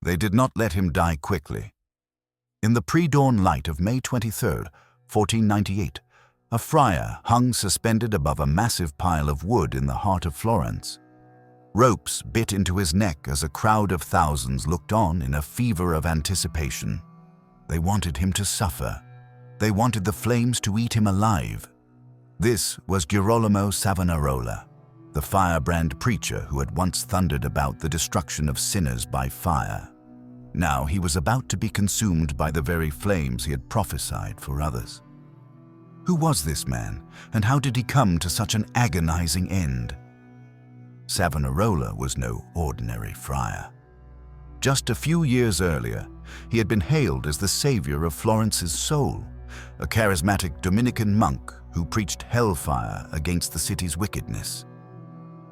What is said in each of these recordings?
They did not let him die quickly. In the pre-dawn light of May 23, 1498, a friar hung suspended above a massive pile of wood in the heart of Florence. Ropes bit into his neck as a crowd of thousands looked on in a fever of anticipation. They wanted him to suffer. They wanted the flames to eat him alive. This was Girolamo Savonarola, the firebrand preacher who had once thundered about the destruction of sinners by fire. Now he was about to be consumed by the very flames he had prophesied for others. Who was this man, and how did he come to such an agonizing end? Savonarola was no ordinary friar. Just a few years earlier, he had been hailed as the savior of Florence's soul, a charismatic Dominican monk who preached hellfire against the city's wickedness.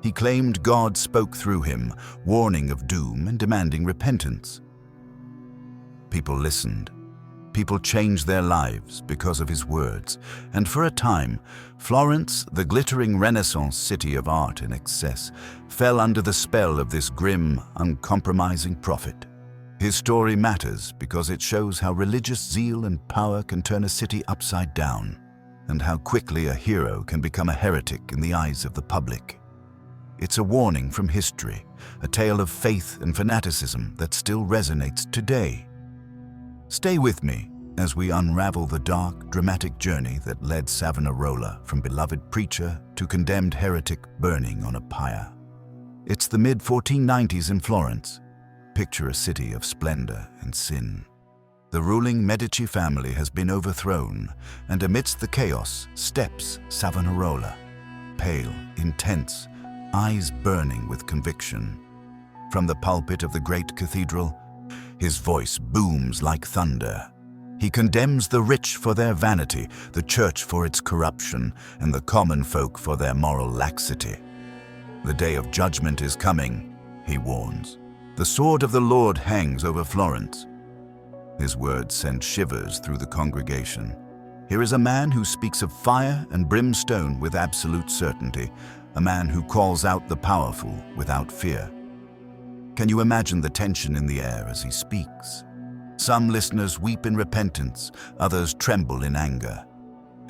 He claimed God spoke through him, warning of doom and demanding repentance. People listened. People changed their lives because of his words, and for a time, Florence, the glittering Renaissance city of art and excess, fell under the spell of this grim, uncompromising prophet. His story matters because it shows how religious zeal and power can turn a city upside down, and how quickly a hero can become a heretic in the eyes of the public. It's a warning from history, a tale of faith and fanaticism that still resonates today. Stay with me as we unravel the dark, dramatic journey that led Savonarola from beloved preacher to condemned heretic burning on a pyre. It's the mid-1490s in Florence. Picture a city of splendor and sin. The ruling Medici family has been overthrown, and amidst the chaos steps Savonarola, pale, intense, eyes burning with conviction. From the pulpit of the great cathedral, his voice booms like thunder. He condemns the rich for their vanity, the church for its corruption, and the common folk for their moral laxity. The day of judgment is coming, he warns. The sword of the Lord hangs over Florence. His words send shivers through the congregation. Here is a man who speaks of fire and brimstone with absolute certainty, a man who calls out the powerful without fear. Can you imagine the tension in the air as he speaks? Some listeners weep in repentance, others tremble in anger.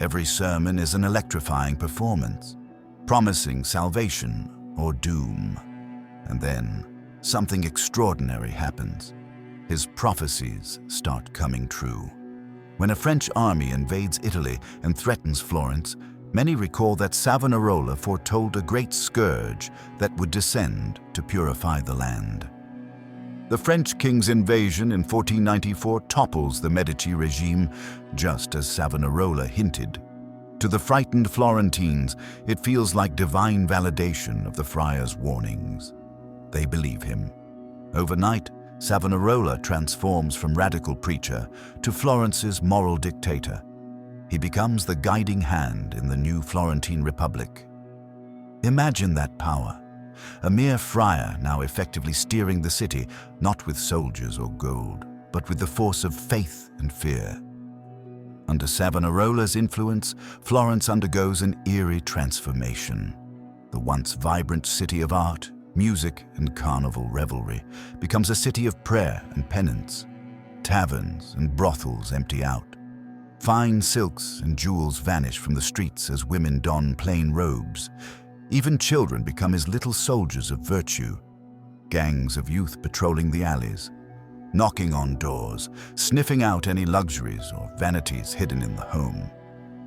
Every sermon is an electrifying performance, promising salvation or doom. And then, something extraordinary happens. His prophecies start coming true. When a French army invades Italy and threatens Florence, many recall that Savonarola foretold a great scourge that would descend to purify the land. The French king's invasion in 1494 topples the Medici regime, just as Savonarola hinted. To the frightened Florentines, it feels like divine validation of the friar's warnings. They believe him. Overnight, Savonarola transforms from radical preacher to Florence's moral dictator. He becomes the guiding hand in the new Florentine Republic. Imagine that power. A mere friar now effectively steering the city, not with soldiers or gold, but with the force of faith and fear. Under Savonarola's influence, Florence undergoes an eerie transformation. The once vibrant city of art, music, and carnival revelry becomes a city of prayer and penance. Taverns and brothels empty out. Fine silks and jewels vanish from the streets as women don plain robes. Even children become his little soldiers of virtue. Gangs of youth patrolling the alleys, knocking on doors, sniffing out any luxuries or vanities hidden in the home.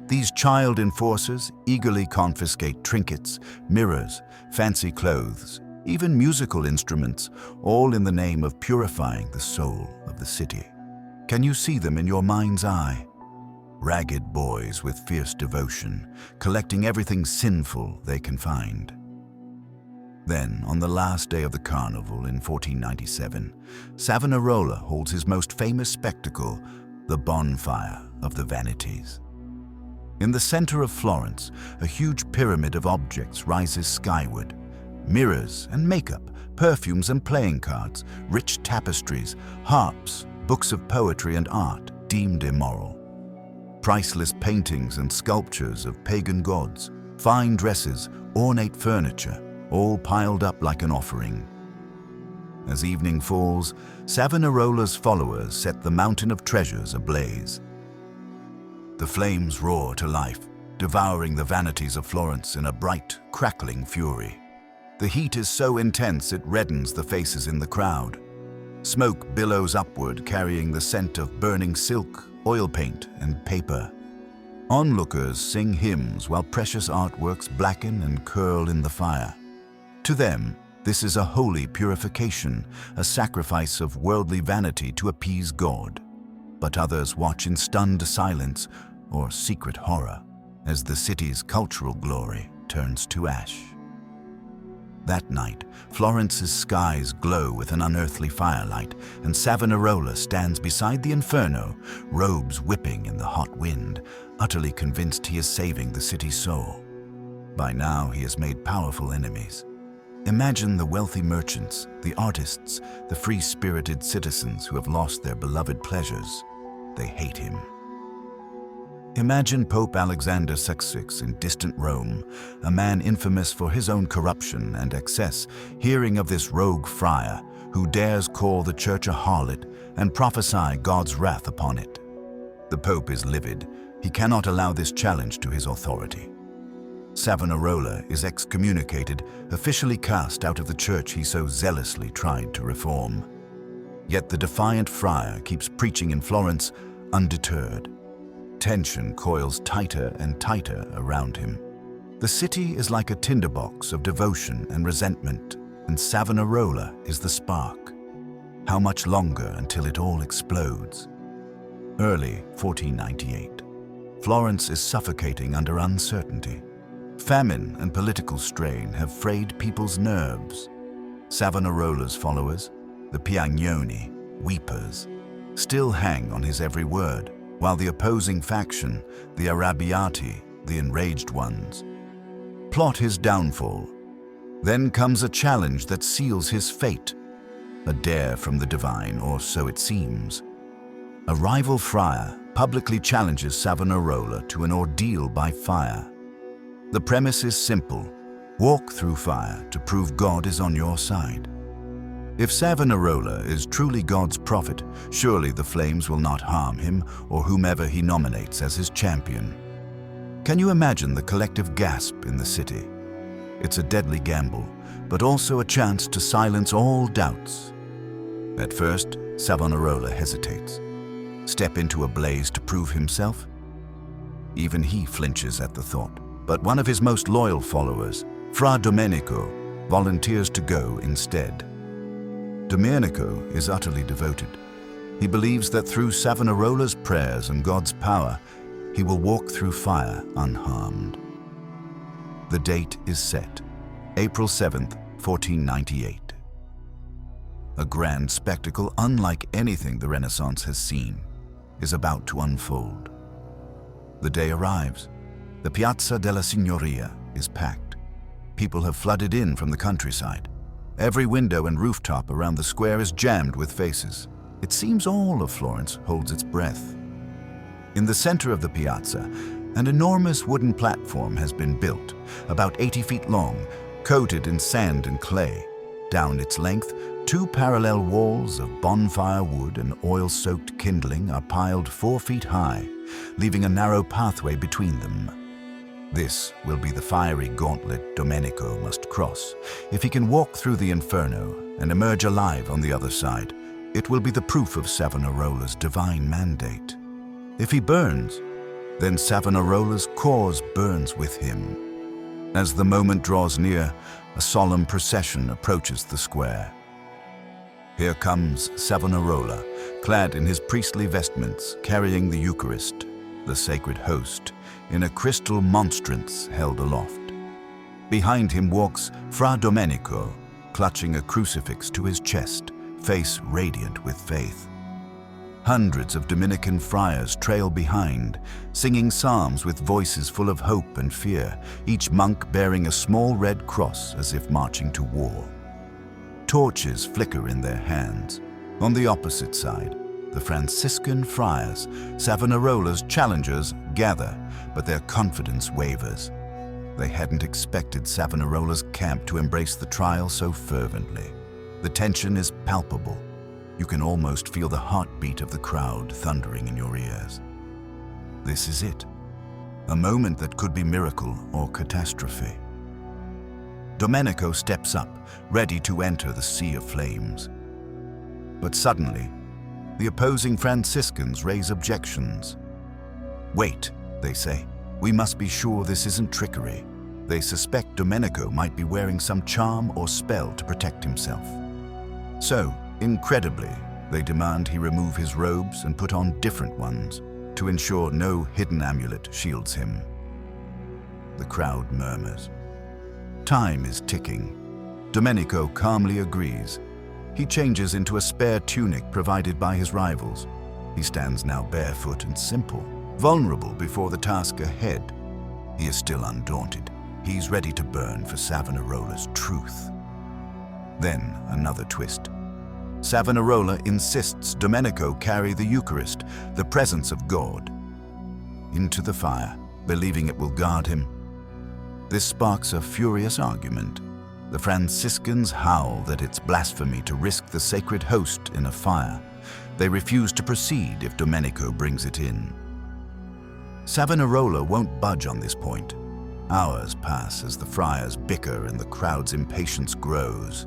These child enforcers eagerly confiscate trinkets, mirrors, fancy clothes, even musical instruments, all in the name of purifying the soul of the city. Can you see them in your mind's eye? Ragged boys with fierce devotion, collecting everything sinful they can find. Then, on the last day of the carnival in 1497, Savonarola holds his most famous spectacle, the Bonfire of the Vanities. In the center of Florence, a huge pyramid of objects rises skyward. Mirrors and makeup, perfumes and playing cards, rich tapestries, harps, books of poetry and art deemed immoral. Priceless paintings and sculptures of pagan gods, fine dresses, ornate furniture, all piled up like an offering. As evening falls, Savonarola's followers set the mountain of treasures ablaze. The flames roar to life, devouring the vanities of Florence in a bright, crackling fury. The heat is so intense it reddens the faces in the crowd. Smoke billows upward, carrying the scent of burning silk, oil paint, and paper. Onlookers sing hymns while precious artworks blacken and curl in the fire. To them, this is a holy purification, a sacrifice of worldly vanity to appease God. But others watch in stunned silence or secret horror as the city's cultural glory turns to ash. That night, Florence's skies glow with an unearthly firelight, and Savonarola stands beside the inferno, robes whipping in the hot wind, utterly convinced he is saving the city's soul. By now, he has made powerful enemies. Imagine the wealthy merchants, the artists, the free-spirited citizens who have lost their beloved pleasures. They hate him. Imagine Pope Alexander VI in distant Rome, a man infamous for his own corruption and excess, hearing of this rogue friar who dares call the church a harlot and prophesy God's wrath upon it. The Pope is livid. He cannot allow this challenge to his authority. Savonarola is excommunicated, officially cast out of the church he so zealously tried to reform. Yet the defiant friar keeps preaching in Florence undeterred. Tension coils tighter and tighter around him. The city is like a tinderbox of devotion and resentment, and Savonarola is the spark. How much longer until it all explodes? Early 1498. Florence is suffocating under uncertainty. Famine and political strain have frayed people's nerves. Savonarola's followers, the Piagnoni, weepers, still hang on his every word, while the opposing faction, the Arrabbiati, the enraged ones, plot his downfall. Then comes a challenge that seals his fate, a dare from the divine, or so it seems. A rival friar publicly challenges Savonarola to an ordeal by fire. The premise is simple: walk through fire to prove God is on your side. If Savonarola is truly God's prophet, surely the flames will not harm him or whomever he nominates as his champion. Can you imagine the collective gasp in the city? It's a deadly gamble, but also a chance to silence all doubts. At first, Savonarola hesitates. Step into a blaze to prove himself? Even he flinches at the thought, but one of his most loyal followers, Fra Domenico, volunteers to go instead. Domenico is utterly devoted. He believes that through Savonarola's prayers and God's power, he will walk through fire unharmed. The date is set, April 7th, 1498. A grand spectacle unlike anything the Renaissance has seen is about to unfold. The day arrives. The Piazza della Signoria is packed. People have flooded in from the countryside. Every window and rooftop around the square is jammed with faces. It seems all of Florence holds its breath. In the center of the piazza, an enormous wooden platform has been built, about 80 feet long, coated in sand and clay. Down its length, 2 parallel walls of bonfire wood and oil-soaked kindling are piled 4 feet high, leaving a narrow pathway between them. This will be the fiery gauntlet Domenico must cross. If he can walk through the inferno and emerge alive on the other side, it will be the proof of Savonarola's divine mandate. If he burns, then Savonarola's cause burns with him. As the moment draws near, a solemn procession approaches the square. Here comes Savonarola, clad in his priestly vestments, carrying the Eucharist, the sacred host, in a crystal monstrance held aloft. Behind him walks Fra Domenico, clutching a crucifix to his chest, face radiant with faith. Hundreds of Dominican friars trail behind, singing psalms with voices full of hope and fear, each monk bearing a small red cross as if marching to war. Torches flicker in their hands. On the opposite side, the Franciscan friars, Savonarola's challengers, gather, but their confidence wavers. They hadn't expected Savonarola's camp to embrace the trial so fervently. The tension is palpable. You can almost feel the heartbeat of the crowd thundering in your ears. This is it. A moment that could be miracle or catastrophe. Domenico steps up, ready to enter the sea of flames. But suddenly, the opposing Franciscans raise objections. "Wait," they say. "We must be sure this isn't trickery." They suspect Domenico might be wearing some charm or spell to protect himself. So, incredibly, they demand he remove his robes and put on different ones to ensure no hidden amulet shields him. The crowd murmurs. Time is ticking. Domenico calmly agrees. He changes into a spare tunic provided by his rivals. He stands now barefoot and simple, vulnerable before the task ahead. He is still undaunted. He's ready to burn for Savonarola's truth. Then another twist. Savonarola insists Domenico carry the Eucharist, the presence of God, into the fire, believing it will guard him. This sparks a furious argument. The Franciscans howl that it's blasphemy to risk the sacred host in a fire. They refuse to proceed if Domenico brings it in. Savonarola won't budge on this point. Hours pass as the friars bicker and the crowd's impatience grows.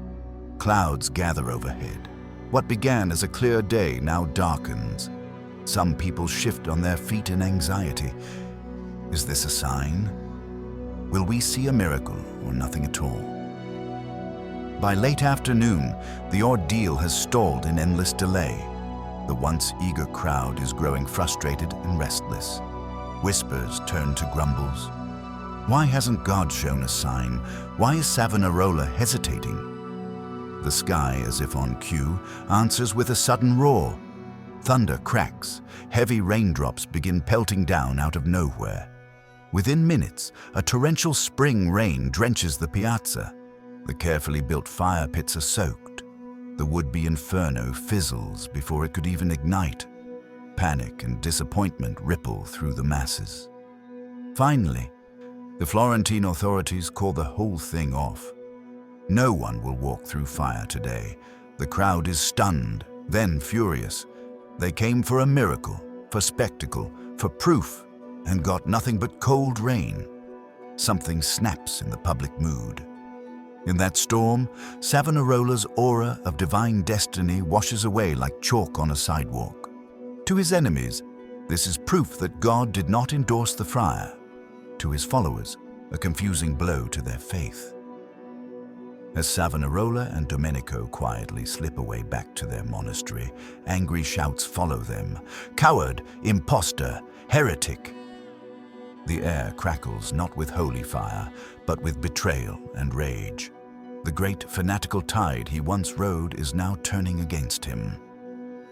Clouds gather overhead. What began as a clear day now darkens. Some people shift on their feet in anxiety. Is this a sign? Will we see a miracle or nothing at all? By late afternoon, the ordeal has stalled in endless delay. The once eager crowd is growing frustrated and restless. Whispers turn to grumbles. Why hasn't God shown a sign? Why is Savonarola hesitating? The sky, as if on cue, answers with a sudden roar. Thunder cracks. Heavy raindrops begin pelting down out of nowhere. Within minutes, a torrential spring rain drenches the piazza. The carefully built fire pits are soaked. The would-be inferno fizzles before it could even ignite. Panic and disappointment ripple through the masses. Finally, the Florentine authorities call the whole thing off. No one will walk through fire today. The crowd is stunned, then furious. They came for a miracle, for spectacle, for proof, and got nothing but cold rain. Something snaps in the public mood. In that storm, Savonarola's aura of divine destiny washes away like chalk on a sidewalk. To his enemies, this is proof that God did not endorse the friar. To his followers, a confusing blow to their faith. As Savonarola and Domenico quietly slip away back to their monastery, angry shouts follow them. Coward, impostor, heretic. The air crackles not with holy fire, but with betrayal and rage. The great fanatical tide he once rode is now turning against him.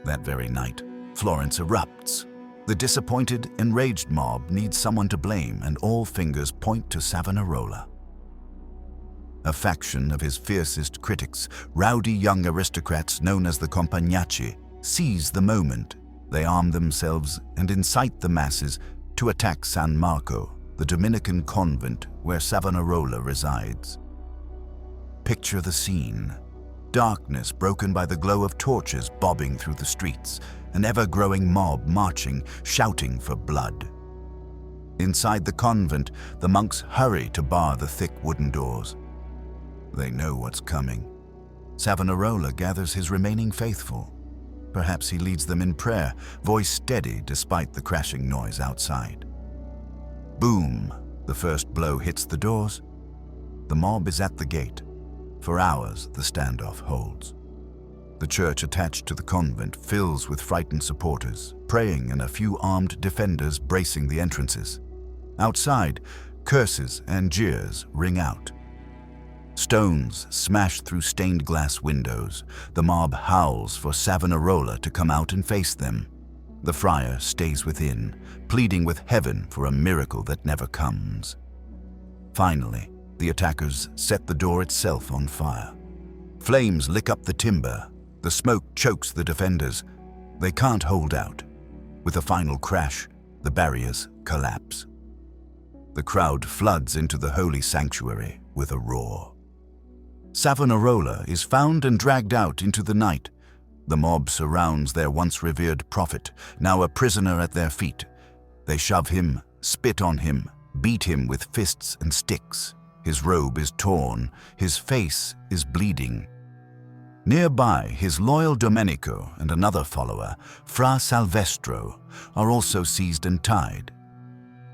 That very night, Florence erupts. The disappointed, enraged mob needs someone to blame, and all fingers point to Savonarola. A faction of his fiercest critics, rowdy young aristocrats known as the Compagnacci, seize the moment. They arm themselves and incite the masses to attack San Marco, the Dominican convent where Savonarola resides. Picture the scene. Darkness broken by the glow of torches bobbing through the streets, an ever-growing mob marching, shouting for blood. Inside the convent, the monks hurry to bar the thick wooden doors. They know what's coming. Savonarola gathers his remaining faithful. Perhaps he leads them in prayer, voice steady despite the crashing noise outside. Boom! The first blow hits the doors. The mob is at the gate. For hours, the standoff holds. The church attached to the convent fills with frightened supporters, praying and a few armed defenders bracing the entrances. Outside, curses and jeers ring out. Stones smash through stained glass windows. The mob howls for Savonarola to come out and face them. The friar stays within, pleading with heaven for a miracle that never comes. Finally, the attackers set the door itself on fire. Flames lick up the timber. The smoke chokes the defenders. They can't hold out. With a final crash, the barriers collapse. The crowd floods into the holy sanctuary with a roar. Savonarola is found and dragged out into the night. The mob surrounds their once revered prophet, now a prisoner at their feet. They shove him, spit on him, beat him with fists and sticks. His robe is torn, his face is bleeding. Nearby, his loyal Domenico and another follower, Fra Salvestro, are also seized and tied.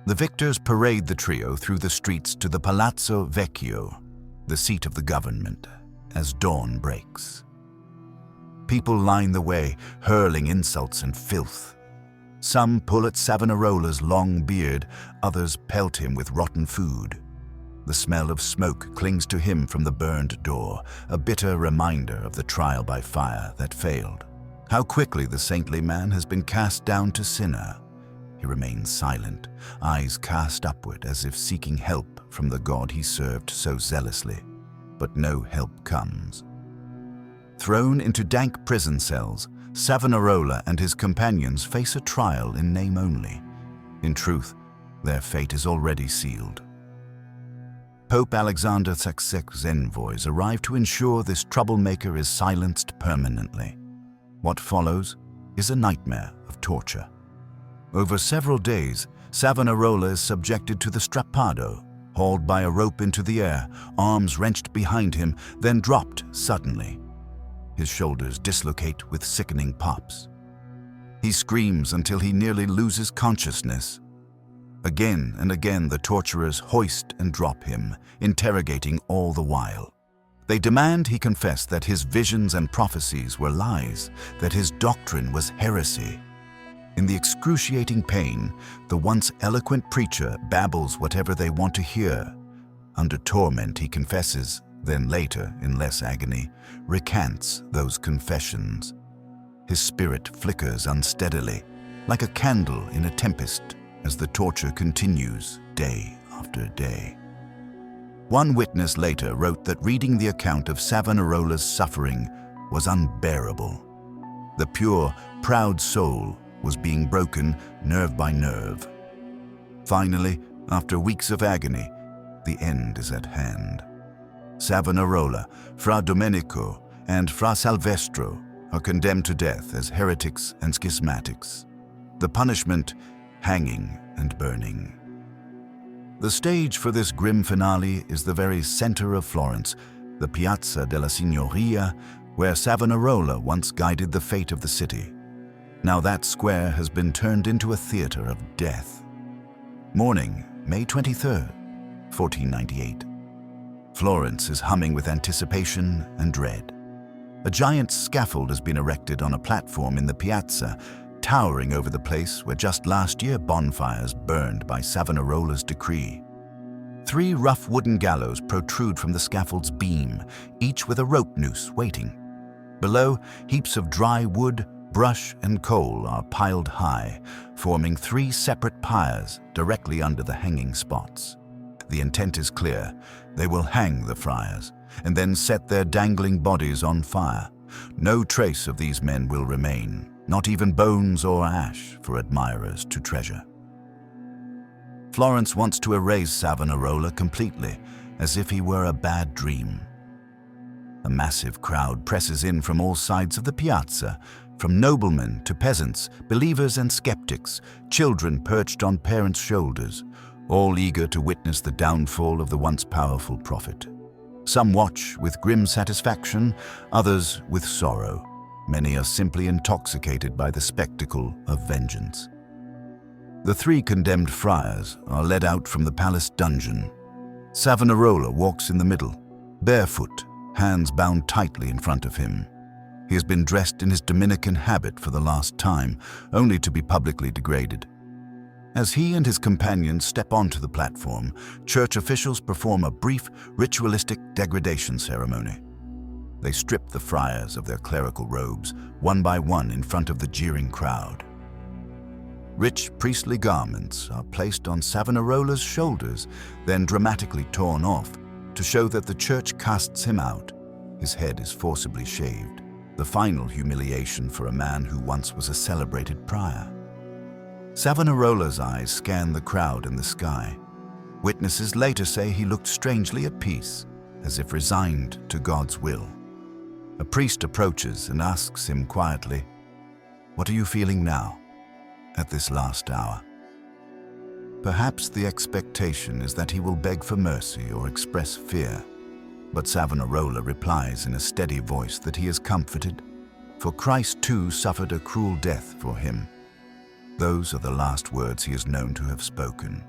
The victors parade the trio through the streets to the Palazzo Vecchio, the seat of the government, as dawn breaks. People line the way, hurling insults and filth. Some pull at Savonarola's long beard, others pelt him with rotten food. The smell of smoke clings to him from the burned door, a bitter reminder of the trial by fire that failed. How quickly the saintly man has been cast down to sinner. He remains silent, eyes cast upward as if seeking help from the God he served so zealously. But no help comes. Thrown into dank prison cells, Savonarola and his companions face a trial in name only. In truth, their fate is already sealed. Pope Alexander VI's envoys arrive to ensure this troublemaker is silenced permanently. What follows is a nightmare of torture. Over several days, Savonarola is subjected to the strappado, hauled by a rope into the air, arms wrenched behind him, then dropped suddenly. His shoulders dislocate with sickening pops. He screams until he nearly loses consciousness. Again and again the torturers hoist and drop him, interrogating all the while. They demand he confess that his visions and prophecies were lies, that his doctrine was heresy. In the excruciating pain, the once eloquent preacher babbles whatever they want to hear. Under torment he confesses, then later, in less agony, recants those confessions. His spirit flickers unsteadily, like a candle in a tempest, as the torture continues day after day. One witness later wrote that reading the account of Savonarola's suffering was unbearable. The pure, proud soul was being broken nerve by nerve. Finally, after weeks of agony, the end is at hand. Savonarola, Fra Domenico, and Fra Salvestro are condemned to death as heretics and schismatics. The punishment, hanging and burning. The stage for this grim finale is the very center of Florence, the Piazza della Signoria, where Savonarola once guided the fate of the city. Now that square has been turned into a theater of death. Morning, May 23rd, 1498. Florence is humming with anticipation and dread. A giant scaffold has been erected on a platform in the piazza, towering over the place where just last year bonfires burned by Savonarola's decree. 3 rough wooden gallows protrude from the scaffold's beam, each with a rope noose waiting. Below, heaps of dry wood, brush, and coal are piled high, forming 3 separate pyres directly under the hanging spots. The intent is clear. They will hang the friars, and then set their dangling bodies on fire. No trace of these men will remain, not even bones or ash for admirers to treasure. Florence wants to erase Savonarola completely, as if he were a bad dream. A massive crowd presses in from all sides of the piazza, from noblemen to peasants, believers and skeptics, children perched on parents' shoulders, all eager to witness the downfall of the once powerful prophet. Some watch with grim satisfaction, others with sorrow. Many are simply intoxicated by the spectacle of vengeance. The 3 condemned friars are led out from the palace dungeon. Savonarola walks in the middle, barefoot, hands bound tightly in front of him. He has been dressed in his Dominican habit for the last time, only to be publicly degraded. As he and his companions step onto the platform, church officials perform a brief, ritualistic degradation ceremony. They strip the friars of their clerical robes, one by one in front of the jeering crowd. Rich priestly garments are placed on Savonarola's shoulders, then dramatically torn off, to show that the church casts him out. His head is forcibly shaved, the final humiliation for a man who once was a celebrated prior. Savonarola's eyes scan the crowd and the sky. Witnesses later say he looked strangely at peace, as if resigned to God's will. A priest approaches and asks him quietly, "What are you feeling now, at this last hour?" Perhaps the expectation is that he will beg for mercy or express fear, but Savonarola replies in a steady voice that he is comforted, for Christ too suffered a cruel death for him. Those are the last words he is known to have spoken.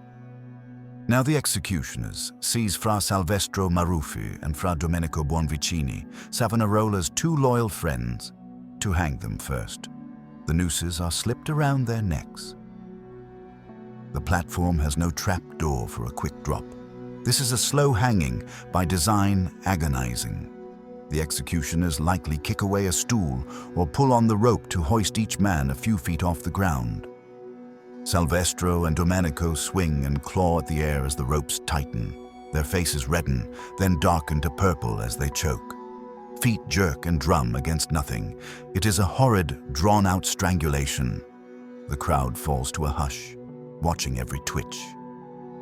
Now the executioners seize Fra Salvestro Maruffi and Fra Domenico Buonvicini, Savonarola's two loyal friends, to hang them first. The nooses are slipped around their necks. The platform has no trap door for a quick drop. This is a slow hanging, by design agonizing. The executioners likely kick away a stool or pull on the rope to hoist each man a few feet off the ground. Salvestro and Domenico swing and claw at the air as the ropes tighten. Their faces redden, then darken to purple as they choke. Feet jerk and drum against nothing. It is a horrid, drawn-out strangulation. The crowd falls to a hush, watching every twitch.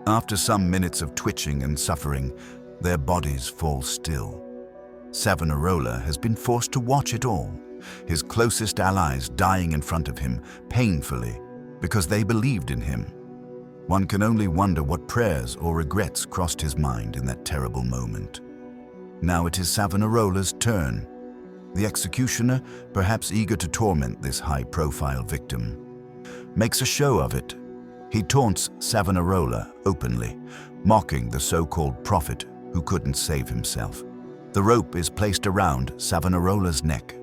After some minutes of twitching and suffering, their bodies fall still. Savonarola has been forced to watch it all, his closest allies dying in front of him, painfully, because they believed in him. One can only wonder what prayers or regrets crossed his mind in that terrible moment. Now it is Savonarola's turn. The executioner, perhaps eager to torment this high-profile victim, makes a show of it. He taunts Savonarola openly, mocking the so-called prophet who couldn't save himself. The rope is placed around Savonarola's neck.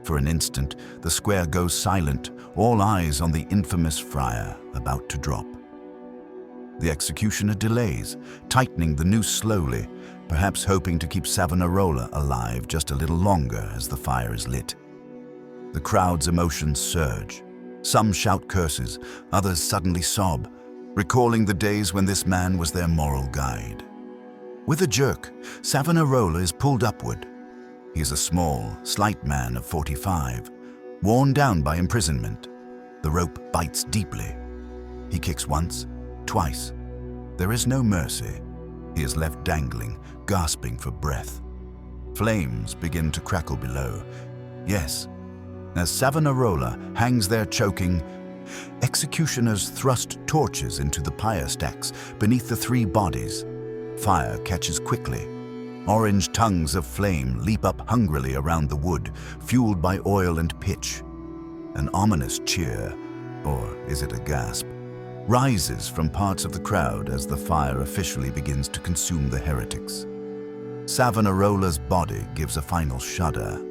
For an instant, the square goes silent, all eyes on the infamous friar about to drop. The executioner delays, tightening the noose slowly, perhaps hoping to keep Savonarola alive just a little longer as the fire is lit. The crowd's emotions surge. Some shout curses, others suddenly sob, recalling the days when this man was their moral guide. With a jerk, Savonarola is pulled upward. He is a small, slight man of 45, worn down by imprisonment. The rope bites deeply. He kicks once, twice. There is no mercy. He is left dangling, gasping for breath. Flames begin to crackle below. Yes, as Savonarola hangs there choking, executioners thrust torches into the pyre stacks beneath the three bodies. Fire catches quickly. Orange tongues of flame leap up hungrily around the wood, fueled by oil and pitch. An ominous cheer, or is it a gasp, rises from parts of the crowd as the fire officially begins to consume the heretics. Savonarola's body gives a final shudder.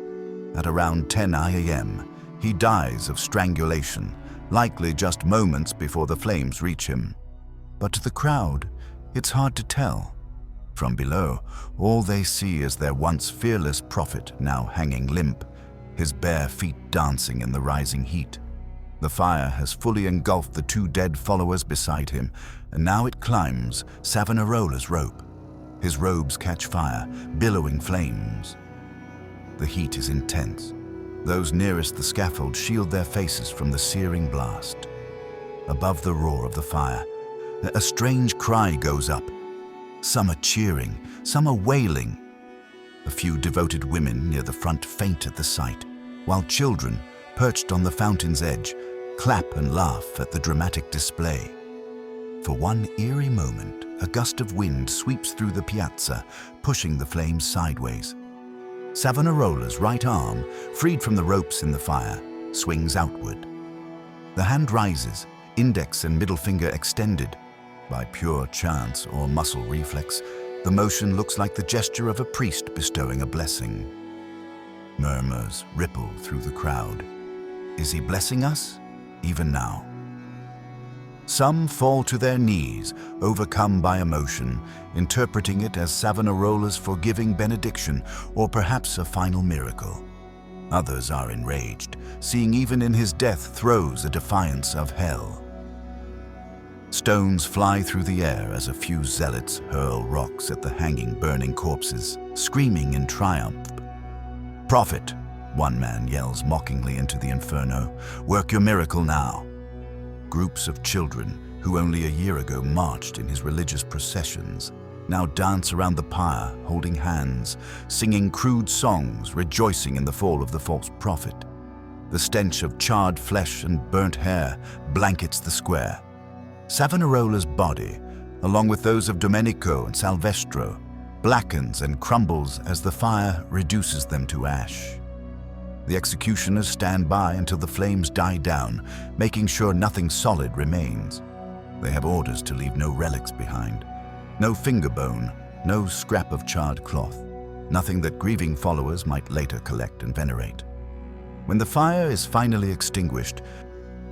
At around 10 a.m., he dies of strangulation, likely just moments before the flames reach him. But to the crowd, it's hard to tell. From below, all they see is their once fearless prophet now hanging limp, his bare feet dancing in the rising heat. The fire has fully engulfed the two dead followers beside him, and now it climbs Savonarola's rope. His robes catch fire, billowing flames. The heat is intense. Those nearest the scaffold shield their faces from the searing blast. Above the roar of the fire, a strange cry goes up. Some are cheering, some are wailing. A few devoted women near the front faint at the sight, while children, perched on the fountain's edge, clap and laugh at the dramatic display. For one eerie moment, a gust of wind sweeps through the piazza, pushing the flames sideways. Savonarola's right arm, freed from the ropes in the fire, swings outward. The hand rises, index and middle finger extended. By pure chance or muscle reflex, the motion looks like the gesture of a priest bestowing a blessing. Murmurs ripple through the crowd. Is he blessing us, even now? Some fall to their knees, overcome by emotion, interpreting it as Savonarola's forgiving benediction or perhaps a final miracle. Others are enraged, seeing even in his death throes a defiance of hell. Stones fly through the air as a few zealots hurl rocks at the hanging, burning corpses, screaming in triumph. "Prophet," one man yells mockingly into the inferno, "work your miracle now." Groups of children, who only a year ago marched in his religious processions, now dance around the pyre, holding hands, singing crude songs, rejoicing in the fall of the false prophet. The stench of charred flesh and burnt hair blankets the square. Savonarola's body, along with those of Domenico and Salvestro, blackens and crumbles as the fire reduces them to ash. The executioners stand by until the flames die down, making sure nothing solid remains. They have orders to leave no relics behind. No finger bone, no scrap of charred cloth, nothing that grieving followers might later collect and venerate. When the fire is finally extinguished,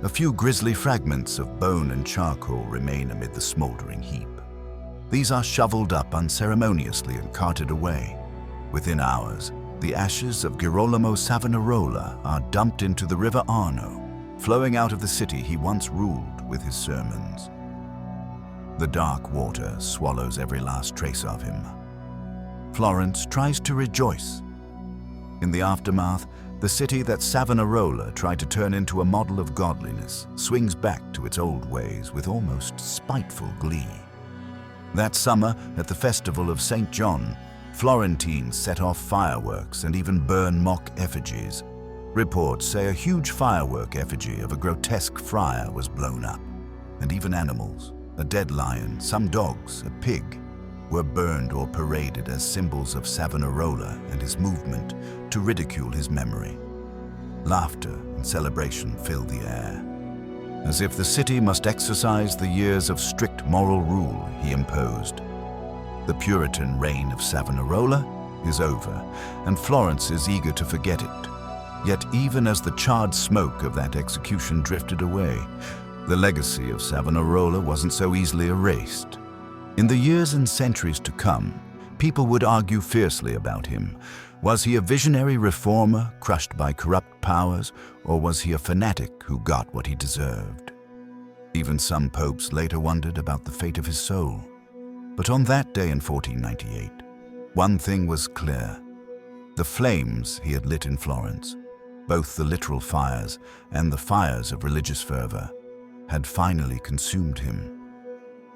a few grisly fragments of bone and charcoal remain amid the smoldering heap. These are shoveled up unceremoniously and carted away. Within hours, the ashes of Girolamo Savonarola are dumped into the river Arno, flowing out of the city he once ruled with his sermons. The dark water swallows every last trace of him. Florence tries to rejoice. In the aftermath, the city that Savonarola tried to turn into a model of godliness swings back to its old ways with almost spiteful glee. That summer, at the festival of St. John, Florentines set off fireworks and even burn mock effigies. Reports say a huge firework effigy of a grotesque friar was blown up, and even animals, a dead lion, some dogs, a pig, were burned or paraded as symbols of Savonarola and his movement to ridicule his memory. Laughter and celebration filled the air, as if the city must exercise the years of strict moral rule he imposed. The Puritan reign of Savonarola is over, and Florence is eager to forget it. Yet even as the charred smoke of that execution drifted away, the legacy of Savonarola wasn't so easily erased. In the years and centuries to come, people would argue fiercely about him. Was he a visionary reformer crushed by corrupt powers, or was he a fanatic who got what he deserved? Even some popes later wondered about the fate of his soul. But on that day in 1498, one thing was clear. The flames he had lit in Florence, both the literal fires and the fires of religious fervor, had finally consumed him.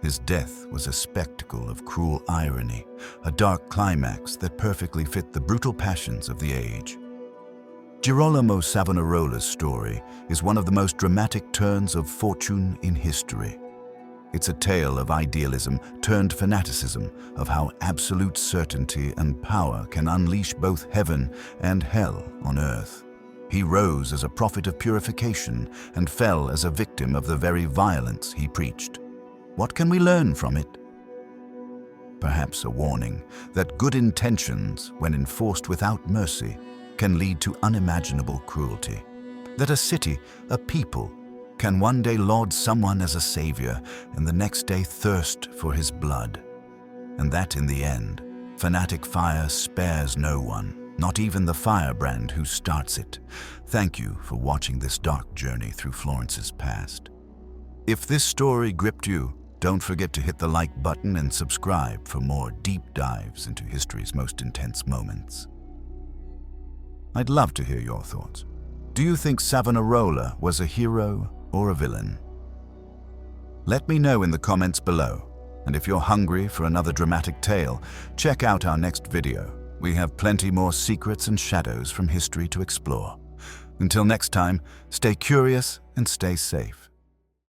His death was a spectacle of cruel irony, a dark climax that perfectly fit the brutal passions of the age. Girolamo Savonarola's story is one of the most dramatic turns of fortune in history. It's a tale of idealism turned fanaticism, of how absolute certainty and power can unleash both heaven and hell on earth. He rose as a prophet of purification and fell as a victim of the very violence he preached. What can we learn from it? Perhaps a warning that good intentions, when enforced without mercy, can lead to unimaginable cruelty. That a city, a people, can one day laud someone as a savior and the next day thirst for his blood. And that in the end, fanatic fire spares no one. Not even the firebrand who starts it. Thank you for watching this dark journey through Florence's past. If this story gripped you, don't forget to hit the like button and subscribe for more deep dives into history's most intense moments. I'd love to hear your thoughts. Do you think Savonarola was a hero or a villain? Let me know in the comments below. And if you're hungry for another dramatic tale, check out our next video. We have plenty more secrets and shadows from history to explore. Until next time, stay curious and stay safe.